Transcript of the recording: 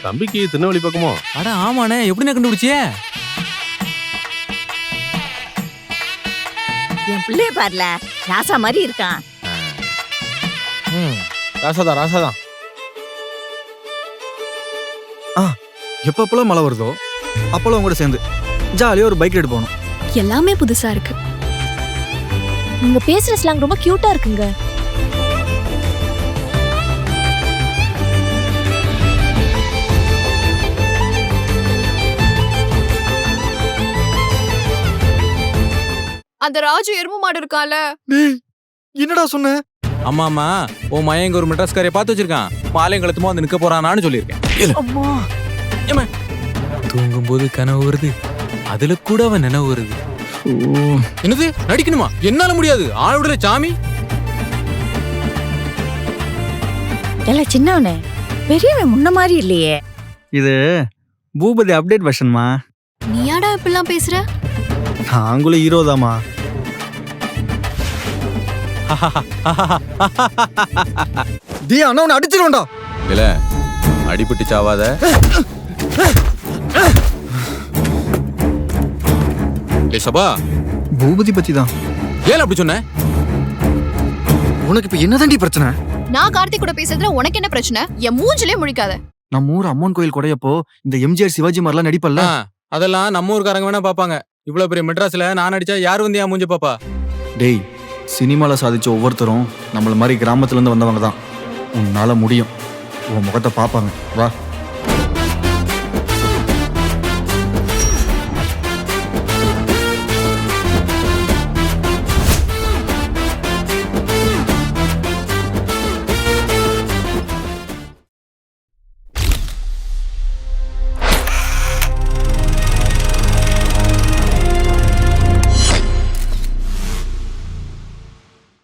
தம்பிக்கு திருநெல்வேலி பக்கமோ? அட ஆமாண்ணே, எப்படிண்ணே கண்டுபிடிச்சியே? என் பிள்ளைய பாருல, ராசா மாதிரி இருக்கான். ராசாதான் ராசாதான். எப்பப்பெல்லாம் மழை வருதோ அப்பெல்லாம் கூட சேர்ந்து ஜாலியா ஒரு பைக் ரைடு போகணும். எல்லாமே புதுசா இருக்கு. நீங்க பேசுற ஸ்லாங் ரொம்ப கியூட்டா இருக்குங்க. அந்த ராஜு எருமை மாடு இருக்கால, என்னடா சொன்ன? ஆமாமா, உன் மயங்க ஒரு மெட்ராஸ்காரைய பார்த்து வச்சிருக்கான். மாலையங்கலத்துமா வந்து நிக்க போறானான்னு சொல்லியிருக்கேன். அம்மா தூங்கும்போது கனவு வருது, அதுல கூட அவன் நினைவு வருது. என்னது நடிக்கணுமா? என்னால முடியாது, ஆளுடைய சாமி. இல்ல சின்னவனே, பெரியவன் முன்ன மாதிரி இல்லையே. இது பூபதி அப்டேட் வெர்ஷன்மா. நீயாடா இப்பெல்லாம் பேசுற? நாங்களும் ஹீரோ தாமா. டேய் அண்ணா உன்னை அடிச்சிருவேன்டா. இல்ல அடிபட்டு சாவாத. ஏ சபா, பூபதி பத்தி தான். ஏன் அப்படி சொன்ன? உனக்கு இப்ப என்னதாண்டி பிரச்சனை? நான் கார்த்திக் கூட பேசுறதுல உனக்கு என்ன பிரச்சனை? என் மூஞ்சிலே முழிக்காத. நம்ம ஊர் அம்மன் கோயில் கொடையப்போ இந்த எம்ஜிஆர் சிவாஜி மாதிரிலாம் நடிப்பல்ல. அதெல்லாம் நம்ம ஊருக்காரங்க வேணா பாப்பாங்க. இவ்வளவு பெரிய மெட்ராஸ்ல நான் அடிச்சா யாரு வந்து என் மூஞ்ச பாப்பா? டேய், சினிமால சாதிச்ச ஒவ்வொருத்தரும் நம்மள மாதிரி கிராமத்துல இருந்து வந்தவங்க தான். உன்னால முடியும். உன் முகத்தை பாப்பாங்க. வா.